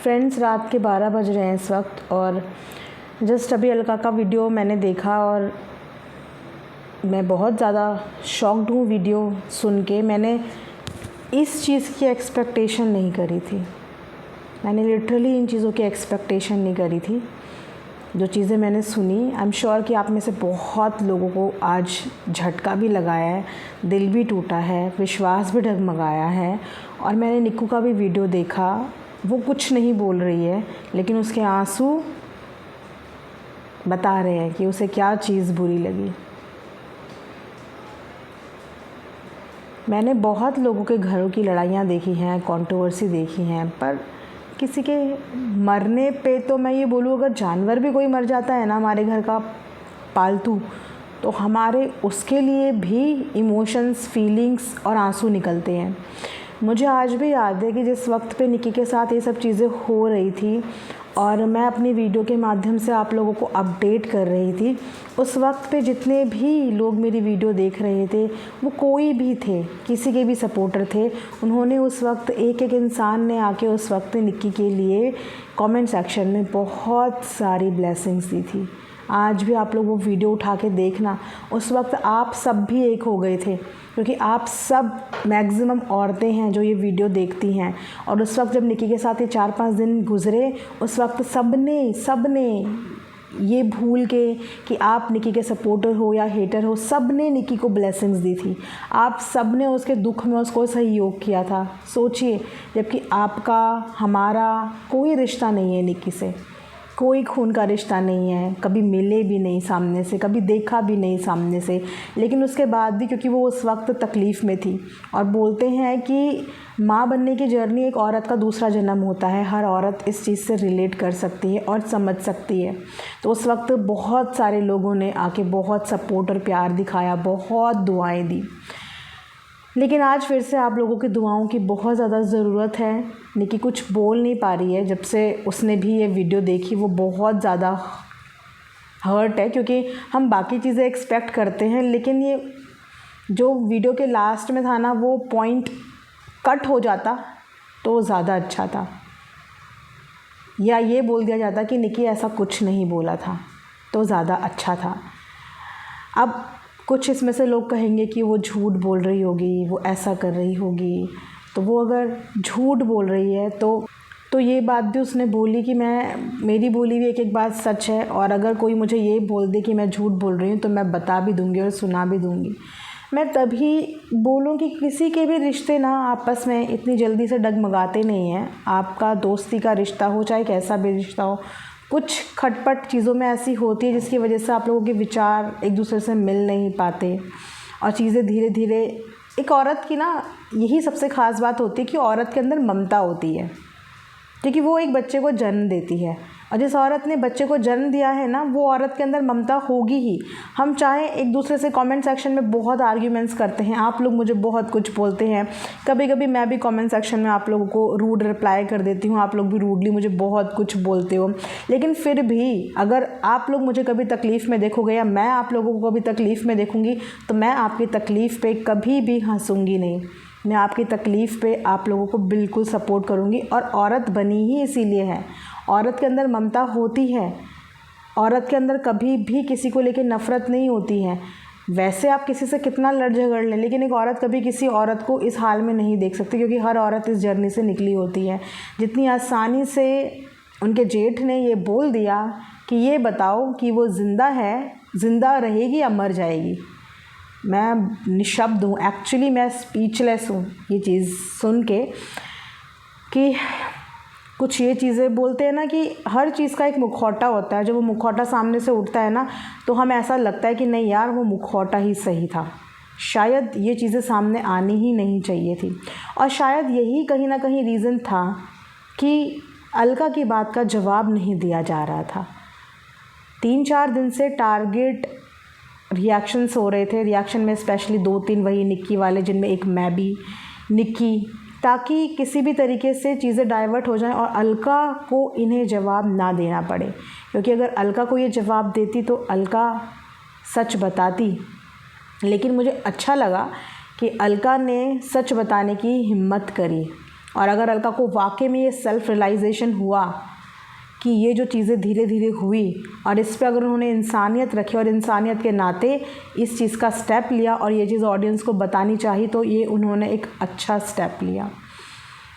Friends, रात के 12 बज रहे हैं इस वक्त और जस्ट अभी अलका का वीडियो मैंने देखा और मैं बहुत ज़्यादा शॉक्ड हूँ वीडियो सुन के। मैंने इस चीज़ की एक्सपेक्टेशन नहीं करी थी। मैंने लिटरली इन चीज़ों की एक्सपेक्टेशन नहीं करी थी। जो चीज़ें मैंने सुनी, आई एम श्योर कि आप में से बहुत लोगों को आज झटका भी लगाया है, दिल भी टूटा है, विश्वास भी डगमगाया है। और मैंने निक्कू का भी वीडियो देखा, वो कुछ नहीं बोल रही है लेकिन उसके आंसू बता रहे हैं कि उसे क्या चीज़ बुरी लगी। मैंने बहुत लोगों के घरों की लड़ाइयाँ देखी हैं, कंट्रोवर्सी देखी हैं, पर किसी के मरने पे तो मैं ये बोलूँ, अगर जानवर भी कोई मर जाता है ना हमारे घर का पालतू, तो हमारे उसके लिए भी इमोशंस, फीलिंग्स और आंसू निकलते हैं। मुझे आज भी याद है कि जिस वक्त पे निक्की के साथ ये सब चीज़ें हो रही थी और मैं अपनी वीडियो के माध्यम से आप लोगों को अपडेट कर रही थी, उस वक्त पे जितने भी लोग मेरी वीडियो देख रहे थे, वो कोई भी थे, किसी के भी सपोर्टर थे, उन्होंने उस वक्त एक इंसान ने आके उस वक्त निक्की के लिए कमेंट सेक्शन में बहुत सारी ब्लेसिंग्स दी थी। आज भी आप लोग वो वीडियो उठा के देखना, उस वक्त आप सब भी एक हो गए थे, क्योंकि आप सब मैक्सिमम औरतें हैं जो ये वीडियो देखती हैं। और उस वक्त जब निक्की के साथ ये 4-5 दिन गुजरे, उस वक्त सब ने ये भूल के कि आप निक्की के सपोर्टर हो या हेटर हो, सब ने निक्की को ब्लेसिंग्स दी थी। आप सब ने उसके दुख में उसको सहयोग किया था। सोचिए, जबकि आपका हमारा कोई रिश्ता नहीं है निक्की से, कोई खून का रिश्ता नहीं है, कभी मिले भी नहीं सामने से, कभी देखा भी नहीं सामने से, लेकिन उसके बाद भी क्योंकि वो उस वक्त तकलीफ़ में थी। और बोलते हैं कि माँ बनने की जर्नी एक औरत का दूसरा जन्म होता है। हर औरत इस चीज़ से रिलेट कर सकती है और समझ सकती है। तो उस वक्त बहुत सारे लोगों ने आके बहुत सपोर्ट और प्यार दिखाया, बहुत दुआएं दी। लेकिन आज फिर से आप लोगों की दुआओं की बहुत ज़्यादा ज़रूरत है। निक्की कुछ बोल नहीं पा रही है। जब से उसने भी ये वीडियो देखी, वो बहुत ज़्यादा हर्ट है, क्योंकि हम बाकी चीज़ें एक्सपेक्ट करते हैं, लेकिन ये जो वीडियो के लास्ट में था ना, वो पॉइंट कट हो जाता तो ज़्यादा अच्छा था, या ये बोल दिया जाता कि निक्की ऐसा कुछ नहीं बोला था, तो ज़्यादा अच्छा था। अब कुछ इसमें से लोग कहेंगे कि वो झूठ बोल रही होगी, वो ऐसा कर रही होगी। तो वो अगर झूठ बोल रही है तो ये बात भी उसने बोली कि मेरी बोली हुई एक बात सच है, और अगर कोई मुझे ये बोल दे कि मैं झूठ बोल रही हूँ तो मैं बता भी दूँगी और सुना भी दूँगी। मैं तभी बोलूँ कि किसी के भी रिश्ते ना आपस में इतनी जल्दी से डगमगाते नहीं हैं। आपका दोस्ती का रिश्ता हो, चाहे कैसा भी रिश्ता हो, कुछ खटपट चीज़ों में ऐसी होती है जिसकी वजह से आप लोगों के विचार एक दूसरे से मिल नहीं पाते और चीज़ें धीरे धीरे। एक औरत की ना यही सबसे ख़ास बात होती है कि औरत के अंदर ममता होती है, क्योंकि वो एक बच्चे को जन्म देती है, और जिस औरत ने बच्चे को जन्म दिया है ना, वो औरत के अंदर ममता होगी ही। हम चाहे एक दूसरे से कमेंट सेक्शन में बहुत आर्ग्यूमेंट्स करते हैं, आप लोग मुझे बहुत कुछ बोलते हैं, कभी कभी मैं भी कमेंट सेक्शन में आप लोगों को रूड रिप्लाई कर देती हूँ, आप लोग भी रूडली मुझे बहुत कुछ बोलते हो। लेकिन फिर भी अगर आप लोग मुझे कभी तकलीफ़ में देखोगे या मैं आप लोगों को कभी तकलीफ़ में देखूँगी, तो मैं आपकी तकलीफ़ पे कभी भी हंसूँगी नहीं। मैं आपकी तकलीफ़ पे आप लोगों को बिल्कुल सपोर्ट करूँगी। और औरत बनी ही इसीलिए है, औरत के अंदर ममता होती है, औरत के अंदर कभी भी किसी को लेकर नफ़रत नहीं होती है। वैसे आप किसी से कितना लड़ झगड़ लें, लेकिन एक औरत कभी किसी औरत को इस हाल में नहीं देख सकती, क्योंकि हर औरत इस जर्नी से निकली होती है। जितनी आसानी से उनके जेठ ने ये बोल दिया कि ये बताओ कि वो ज़िंदा है, ज़िंदा रहेगी या मर जाएगी, मैं निशब्द हूँ। एक्चुअली मैं स्पीचलेस हूँ ये चीज़ सुन के, कि कुछ ये चीज़ें बोलते हैं ना कि हर चीज़ का एक मुखौटा होता है। जब वो मुखौटा सामने से उठता है ना, तो हमें ऐसा लगता है कि नहीं यार, वो मुखौटा ही सही था, शायद ये चीज़ें सामने आनी ही नहीं चाहिए थी। और शायद यही कहीं ना कहीं रीज़न था कि अलका की बात का जवाब नहीं दिया जा रहा था। 3-4 दिन से टारगेट रिएक्शंस हो रहे थे, रिएक्शन में स्पेशली 2-3 वही निक्की वाले, जिनमें एक मैं भी, निक्की, ताकि किसी भी तरीके से चीज़ें डाइवर्ट हो जाएं और अलका को इन्हें जवाब ना देना पड़े। क्योंकि अगर अलका को ये जवाब देती तो अलका सच बताती। लेकिन मुझे अच्छा लगा कि अलका ने सच बताने की हिम्मत करी और अगर अलका को वाकई में ये सेल्फ रियलाइजेशन हुआ कि ये जो चीज़ें धीरे धीरे हुई और इस पे अगर उन्होंने इंसानियत रखी और इंसानियत के नाते इस चीज़ का स्टेप लिया और ये चीज़ ऑडियंस को बतानी चाहिए, तो ये उन्होंने एक अच्छा स्टेप लिया।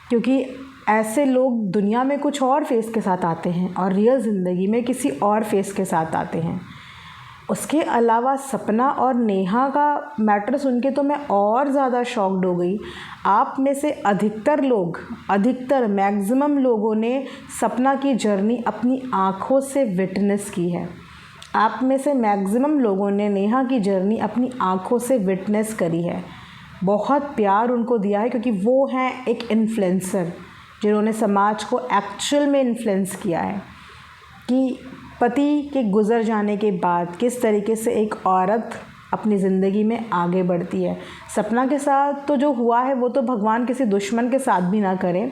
क्योंकि ऐसे लोग दुनिया में कुछ और फेस के साथ आते हैं और रियल ज़िंदगी में किसी और फेस के साथ आते हैं। उसके अलावा सपना और नेहा का मैटर सुन के तो मैं और ज़्यादा शॉक्ड हो गई। आप में से अधिकतर मैक्सिमम लोगों ने सपना की जर्नी अपनी आँखों से विटनेस की है। आप में से मैक्सिमम लोगों ने नेहा की जर्नी अपनी आँखों से विटनेस करी है। बहुत प्यार उनको दिया है क्योंकि वो हैं एक इन्फ्लुएंसर जिन्होंने समाज को एक्चुअल में इन्फ्लुएंस किया है कि पति के गुज़र जाने के बाद किस तरीके से एक औरत अपनी ज़िंदगी में आगे बढ़ती है। सपना के साथ तो जो हुआ है वो तो भगवान किसी दुश्मन के साथ भी ना करे।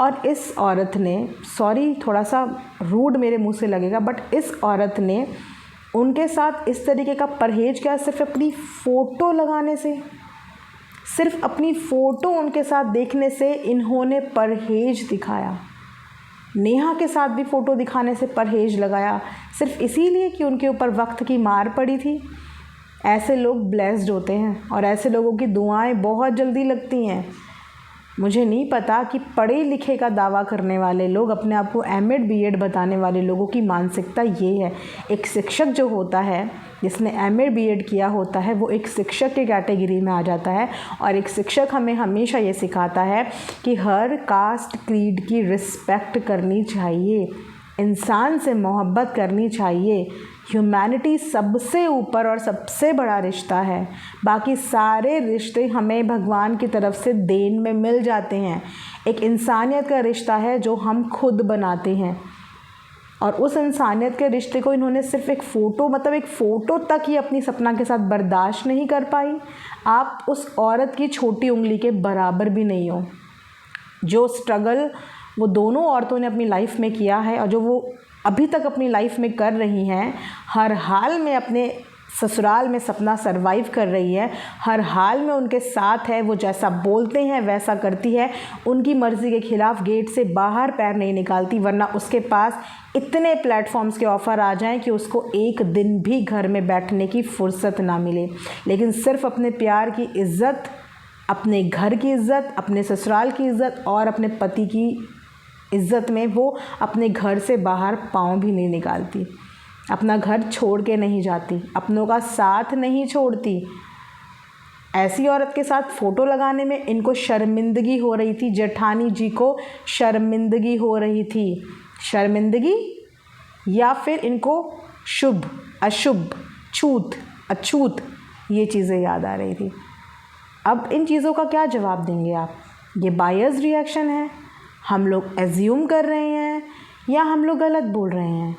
और इस औरत ने, सॉरी थोड़ा सा रूड मेरे मुंह से लगेगा, बट इस औरत ने उनके साथ इस तरीके का परहेज किया सिर्फ अपनी फ़ोटो लगाने से। सिर्फ अपनी फ़ोटो उनके साथ देखने से इन्होंने परहेज दिखाया। नेहा के साथ भी फ़ोटो दिखाने से परहेज लगाया, सिर्फ इसीलिए कि उनके ऊपर वक्त की मार पड़ी थी। ऐसे लोग ब्लेस्ड होते हैं और ऐसे लोगों की दुआएं बहुत जल्दी लगती हैं। मुझे नहीं पता कि पढ़े लिखे का दावा करने वाले लोग, अपने आप को एमएड बीएड बताने वाले लोगों की मानसिकता ये है। एक शिक्षक जो होता है, जिसने एमएड बीएड किया होता है, वो एक शिक्षक की कैटेगरी में आ जाता है। और एक शिक्षक हमें हमेशा ये सिखाता है कि हर कास्ट क्रीड की रिस्पेक्ट करनी चाहिए, इंसान से मोहब्बत करनी चाहिए। ह्यूमैनिटी सबसे ऊपर और सबसे बड़ा रिश्ता है। बाकी सारे रिश्ते हमें भगवान की तरफ से देन में मिल जाते हैं। एक इंसानियत का रिश्ता है जो हम खुद बनाते हैं। और उस इंसानियत के रिश्ते को इन्होंने सिर्फ एक फ़ोटो तक ही अपनी सपना के साथ बर्दाश्त नहीं कर पाई। आप उस औरत की छोटी उंगली के बराबर भी नहीं हो। जो स्ट्रगल वो दोनों औरतों ने अपनी लाइफ में किया है और जो वो अभी तक अपनी लाइफ में कर रही हैं, हर हाल में अपने ससुराल में सपना सरवाइव कर रही है, हर हाल में उनके साथ है। वो जैसा बोलते हैं वैसा करती है, उनकी मर्ज़ी के ख़िलाफ़ गेट से बाहर पैर नहीं निकालती, वरना उसके पास इतने प्लेटफॉर्म्स के ऑफ़र आ जाएं कि उसको एक दिन भी घर में बैठने की फ़ुर्सत ना मिले। लेकिन सिर्फ़ अपने प्यार की इज़्ज़त, अपने घर की इज़्ज़त, अपने ससुराल की इज़्ज़त और अपने पति की इज़्ज़त में वो अपने घर से बाहर पाँव भी नहीं निकालती, अपना घर छोड़ के नहीं जाती, अपनों का साथ नहीं छोड़ती। ऐसी औरत के साथ फ़ोटो लगाने में इनको शर्मिंदगी हो रही थी। जेठानी जी को शर्मिंदगी हो रही थी। शर्मिंदगी या फिर इनको शुभ, अशुभ, छूत, अछूत ये चीज़ें याद आ रही थी। अब इन चीज़ों का क्या जवाब देंगे आप? ये बायस रिएक्शन है, हम लोग एज्यूम कर रहे हैं या हम लोग गलत बोल रहे हैं?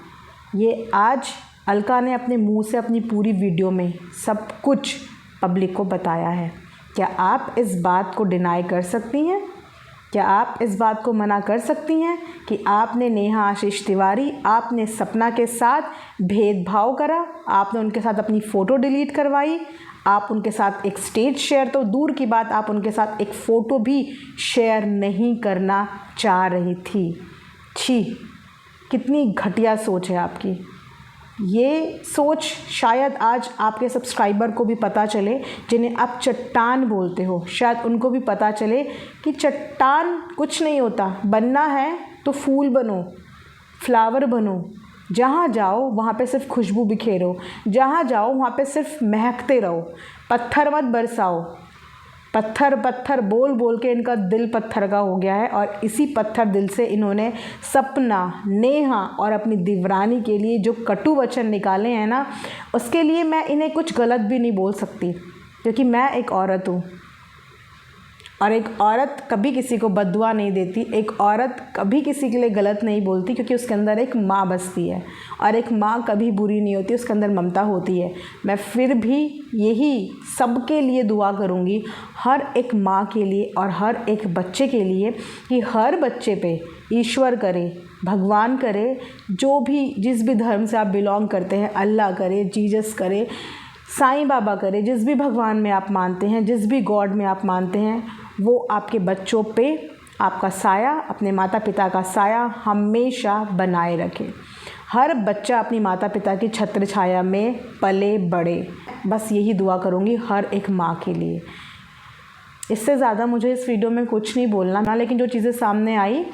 ये आज अलका ने अपने मुंह से अपनी पूरी वीडियो में सब कुछ पब्लिक को बताया है। क्या आप इस बात को डिनाई कर सकती हैं? क्या आप इस बात को मना कर सकती हैं कि आपने नेहा आशीष तिवारी, आपने सपना के साथ भेदभाव करा, आपने उनके साथ अपनी फ़ोटो डिलीट करवाई, आप उनके साथ एक स्टेज शेयर तो दूर की बात, आप उनके साथ एक फ़ोटो भी शेयर नहीं करना चाह रही थी। छी, कितनी घटिया सोच है आपकी। ये सोच शायद आज आपके सब्सक्राइबर को भी पता चले, जिन्हें आप चट्टान बोलते हो, शायद उनको भी पता चले कि चट्टान कुछ नहीं होता। बनना है तो फूल बनो, फ्लावर बनो, जहाँ जाओ वहाँ पे सिर्फ खुशबू बिखेरो, जहाँ जाओ वहाँ पे सिर्फ महकते रहो, पत्थर मत बरसाओ। पत्थर पत्थर बोल बोल के इनका दिल पत्थर का हो गया है और इसी पत्थर दिल से इन्होंने सपना, नेहा और अपनी देवरानी के लिए जो कटु वचन निकाले हैं ना, उसके लिए मैं इन्हें कुछ गलत भी नहीं बोल सकती, क्योंकि मैं एक औरत हूँ और एक औरत कभी किसी को बद्दुआ नहीं देती। एक औरत कभी किसी के लिए गलत नहीं बोलती, क्योंकि उसके अंदर एक माँ बसती है और एक माँ कभी बुरी नहीं होती, उसके अंदर ममता होती है। मैं फिर भी यही सबके लिए दुआ करूँगी, हर एक माँ के लिए और हर एक बच्चे के लिए, कि हर बच्चे पे ईश्वर करे, भगवान करे, जो भी जिस भी धर्म से आप बिलोंग करते हैं, अल्लाह करे, जीसस करे, साईं बाबा करे, जिस भी भगवान में आप मानते हैं, जिस भी गॉड में आप मानते हैं, वो आपके बच्चों पे आपका साया, अपने माता पिता का साया हमेशा बनाए रखें। हर बच्चा अपनी माता पिता की छत्र छाया में पले बढ़े, बस यही दुआ करूँगी हर एक माँ के लिए। इससे ज़्यादा मुझे इस वीडियो में कुछ नहीं बोलना ना, लेकिन जो चीज़ें सामने आई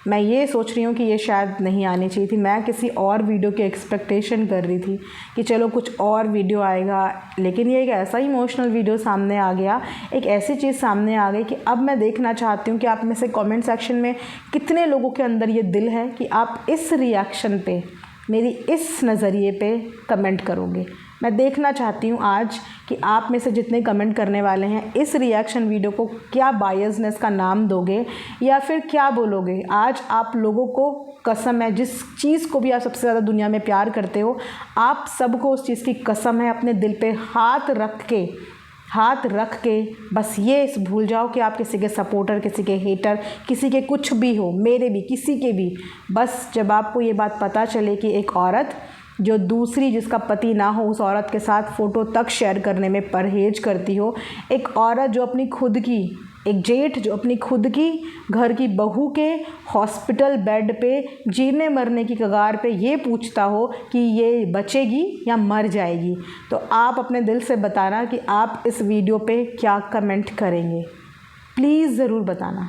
मैं ये सोच रही हूँ कि ये शायद नहीं आनी चाहिए थी। मैं किसी और वीडियो की एक्सपेक्टेशन कर रही थी कि चलो कुछ और वीडियो आएगा, लेकिन ये एक ऐसा इमोशनल वीडियो सामने आ गया, एक ऐसी चीज़ सामने आ गई कि अब मैं देखना चाहती हूँ कि आप में से कमेंट सेक्शन में कितने लोगों के अंदर ये दिल है कि आप इस रिएक्शन पे, मेरी इस नज़रिए पे कमेंट करोगे। मैं देखना चाहती हूँ आज कि आप में से जितने कमेंट करने वाले हैं इस रिएक्शन वीडियो को क्या बायसनेस का नाम दोगे या फिर क्या बोलोगे। आज आप लोगों को कसम है, जिस चीज़ को भी आप सबसे ज़्यादा दुनिया में प्यार करते हो, आप सबको उस चीज़ की कसम है, अपने दिल पे हाथ रख के बस ये भूल जाओ कि आप किसी के सपोर्टर, किसी के हेटर, किसी के कुछ भी हो, मेरे भी, किसी के भी। बस जब आपको ये बात पता चले कि एक औरत जो दूसरी, जिसका पति ना हो, उस औरत के साथ फ़ोटो तक शेयर करने में परहेज करती हो, एक औरत जो अपनी खुद की, एक जेठ जो अपनी खुद की घर की बहू के हॉस्पिटल बेड पे जीने मरने की कगार पे ये पूछता हो कि ये बचेगी या मर जाएगी, तो आप अपने दिल से बताना कि आप इस वीडियो पे क्या कमेंट करेंगे। प्लीज़ ज़रूर बताना।